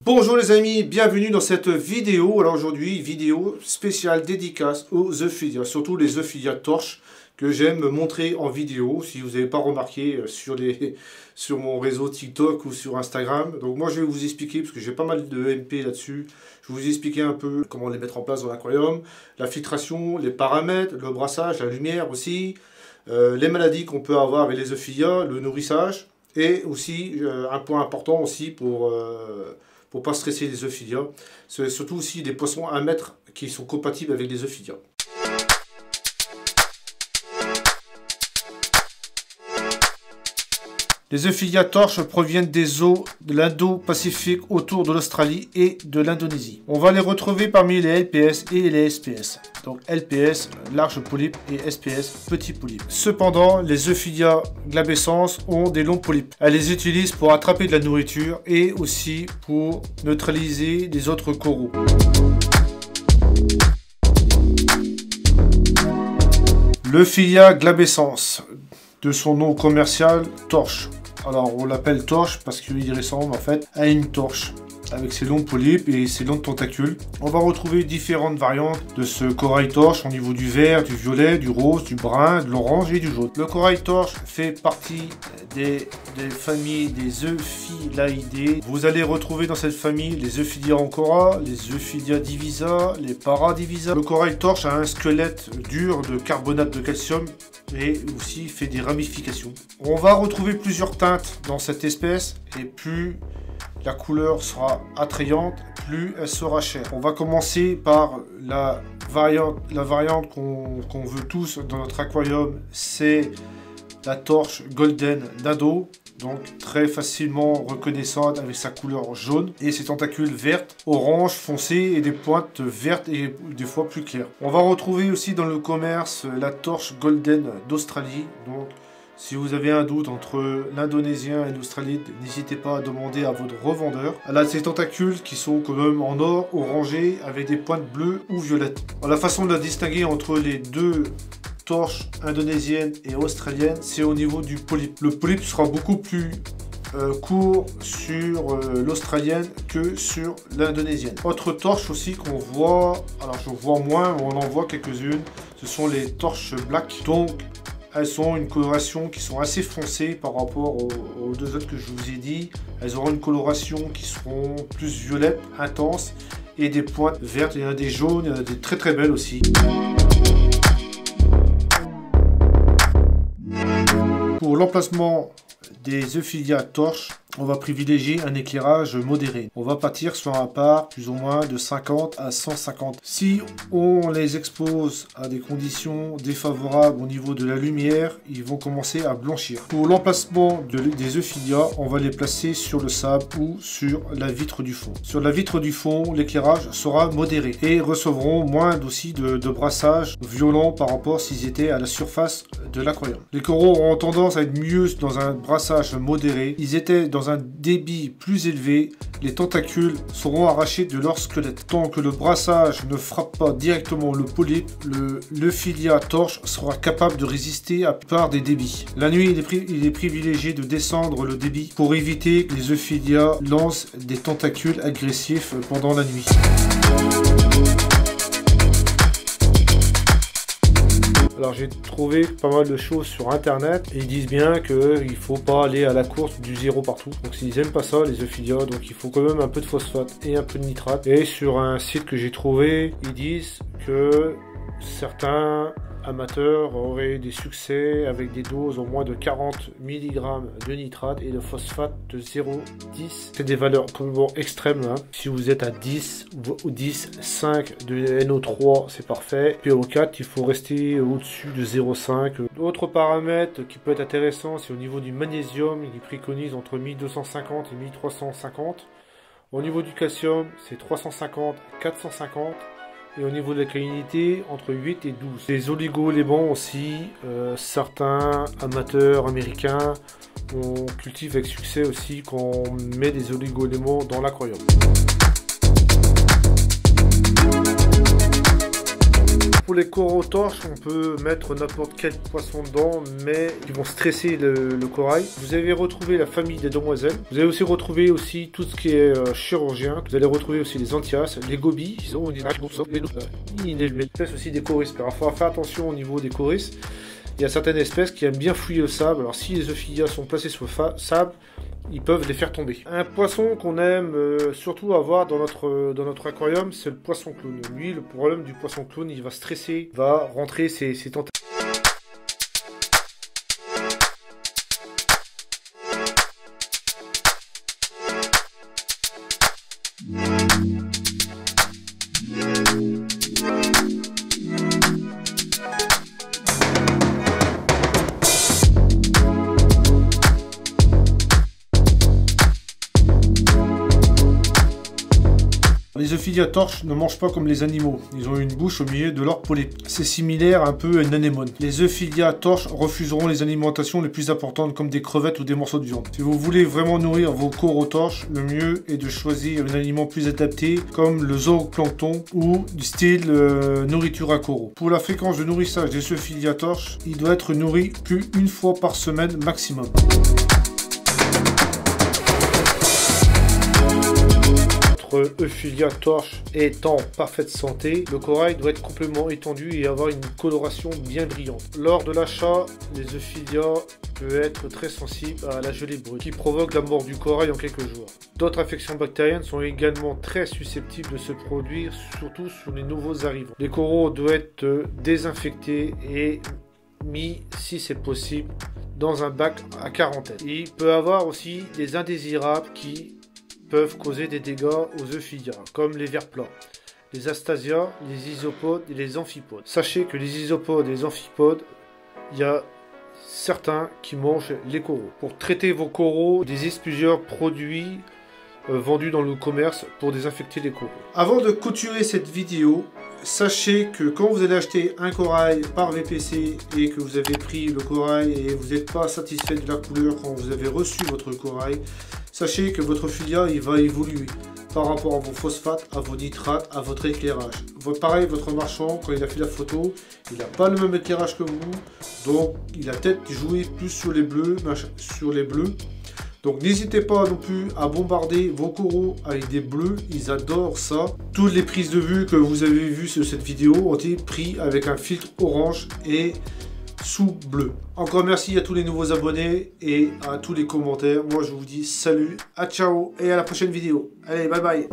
Bonjour les amis, bienvenue dans cette vidéo. Alors aujourd'hui, vidéo spéciale dédicace aux Euphidia, surtout les Euphidia torches que j'aime montrer en vidéo. Si vous n'avez pas remarqué sur mon réseau TikTok ou sur Instagram. Donc moi je vais vous expliquer, parce que j'ai pas mal de MP là-dessus, je vais vous expliquer un peu comment les mettre en place dans l'aquarium, la filtration, les paramètres, le brassage, la lumière aussi, les maladies qu'on peut avoir avec les Euphidia, le nourrissage, et aussi un point important aussi pour pas stresser les Euphidia. C'est surtout aussi des poissons à mettre qui sont compatibles avec les Euphidia. Les Euphidia torches proviennent des eaux de l'Indo-Pacifique autour de l'Australie et de l'Indonésie. On va les retrouver parmi les LPS et les SPS. Donc LPS, large polype, et SPS, petit polype. Cependant, les Euphidia glabescens ont des longs polypes. Elles les utilisent pour attraper de la nourriture et aussi pour neutraliser les autres coraux. L'Euphidia glabescens, de son nom commercial, torche. Alors on l'appelle torche parce qu'il ressemble en fait à une torche avec ses longs polypes et ses longs tentacules. On va retrouver différentes variantes de ce corail torche au niveau du vert, du violet, du rose, du brun, de l'orange et du jaune. Le corail torche fait partie des familles des Euphilaidés. Vous allez retrouver dans cette famille les Euphidia ancora, les Euphidia divisa, les paradivisa. Le corail torche a un squelette dur de carbonate de calcium et aussi fait des ramifications. On va retrouver plusieurs teintes dans cette espèce et plus la couleur sera attrayante, plus elle sera chère. On va commencer par la variante qu'on veut tous dans notre aquarium, c'est la torche Golden Nado. Donc très facilement reconnaissante avec sa couleur jaune et ses tentacules vertes, orange foncé et des pointes vertes et des fois plus claires. On va retrouver aussi dans le commerce la torche Golden d'Australie. Donc si vous avez un doute entre l'indonésien et l'australien, n'hésitez pas à demander à votre revendeur. Elle a ses tentacules qui sont quand même en or, orangé, avec des pointes bleues ou violettes. La façon de la distinguer entre les deux torches indonésiennes et australiennes, c'est au niveau du polype. Le polype sera beaucoup plus court sur l'australienne que sur l'indonésienne. Autre torche aussi qu'on voit, alors je vois moins, mais on en voit quelques-unes, ce sont les torches black. Donc elles ont une coloration qui sont assez foncées par rapport aux deux autres que je vous ai dit. Elles auront une coloration qui seront plus violettes, intenses, et des pointes vertes. Il y en a des jaunes, il y en a des très très belles aussi. Pour l'emplacement des Euphidia torches, on va privilégier un éclairage modéré. On va partir sur un part plus ou moins de 50 à 150. Si on les expose à des conditions défavorables au niveau de la lumière, ils vont commencer à blanchir. Pour l'emplacement des Euphidia, on va les placer sur le sable ou sur la vitre du fond. Sur la vitre du fond, l'éclairage sera modéré et recevront moins aussi de brassage violent par rapport s'ils étaient à la surface de l'aquarium. Les coraux auront tendance à être mieux dans un brassage modéré. Ils étaient dans un débit plus élevé, les tentacules seront arrachés de leur squelette. Tant que le brassage ne frappe pas directement le polype, l'Euphidia torche sera capable de résister à la plupart des débits. La nuit, il est privilégié de descendre le débit pour éviter que les Euphidia lancent des tentacules agressifs pendant la nuit. Alors j'ai trouvé pas mal de choses sur internet et ils disent bien qu'il ne faut pas aller à la course du zéro partout. Donc s'ils n'aiment pas ça les Euphidia, donc il faut quand même un peu de phosphate et un peu de nitrate. Et sur un site que j'ai trouvé, ils disent que certains amateurs auraient des succès avec des doses au moins de 40 mg de nitrate et de phosphate de 0,10. C'est des valeurs complètement extrêmes. Hein. Si vous êtes à 10 ou 10, 5 de NO3, c'est parfait. PO4, il faut rester au-dessus de 0,5. Autre paramètre qui peut être intéressant, c'est au niveau du magnésium. Il préconise entre 1250 et 1350. Au niveau du calcium, c'est 350 à 450. Et au niveau de la calinité, entre 8 et 12. Les oligo-éléments aussi, certains amateurs américains cultivent avec succès aussi quand on met des oligo-éléments dans l'aquarium. Pour les coraux torches, on peut mettre n'importe quel poisson dedans, mais ils vont stresser le corail. Vous allez retrouver la famille des demoiselles. Vous allez aussi retrouver aussi tout ce qui est chirurgien. Vous allez retrouver aussi les antias, les gobies. Ils ont une espèce aussi des choristes. Alors, il faudra faire attention au niveau des choristes. Il y a certaines espèces qui aiment bien fouiller le sable. Alors, si les Ophidia sont placés sur le sable, ils peuvent les faire tomber. Un poisson qu'on aime surtout avoir dans notre aquarium, c'est le poisson clown. Lui, le problème du poisson clown, il va stresser, il va rentrer ses tentacules. Les Ophidia torches ne mangent pas comme les animaux, ils ont une bouche au milieu de leur polype. C'est similaire un peu à une anémone. Les Ophidia torches refuseront les alimentations les plus importantes comme des crevettes ou des morceaux de viande. Si vous voulez vraiment nourrir vos coraux torches, le mieux est de choisir un aliment plus adapté comme le zooplancton ou du style nourriture à coraux. Pour la fréquence de nourrissage des Ophidia torches, il doit être nourri qu'une fois par semaine maximum. Ophidia torche est en parfaite santé, le corail doit être complètement étendu et avoir une coloration bien brillante. Lors de l'achat, les Ophidia peuvent être très sensibles à la gelée brute qui provoque la mort du corail en quelques jours. D'autres infections bactériennes sont également très susceptibles de se produire, surtout sur les nouveaux arrivants. Les coraux doivent être désinfectés et mis, si c'est possible, dans un bac à quarantaine. Il peut y avoir aussi des indésirables qui peuvent causer des dégâts aux Ophidia, comme les vers plats, les astasia, les isopodes et les amphipodes. Sachez que les isopodes et les amphipodes, il y a certains qui mangent les coraux. Pour traiter vos coraux, il existe plusieurs produits vendus dans le commerce pour désinfecter les coraux. Avant de clôturer cette vidéo, sachez que quand vous allez acheter un corail par VPC et que vous avez pris le corail et vous n'êtes pas satisfait de la couleur quand vous avez reçu votre corail, sachez que votre Ophidia il va évoluer par rapport à vos phosphates, à vos nitrates, à votre éclairage. Pareil, votre marchand, quand il a fait la photo, il n'a pas le même éclairage que vous, donc il a peut-être joué plus sur les bleus, Donc n'hésitez pas non plus à bombarder vos coraux avec des bleus, ils adorent ça. Toutes les prises de vue que vous avez vues sur cette vidéo ont été prises avec un filtre orange et sous bleu. Encore merci à tous les nouveaux abonnés et à tous les commentaires. Moi je vous dis salut, à ciao et à la prochaine vidéo. Allez, bye bye.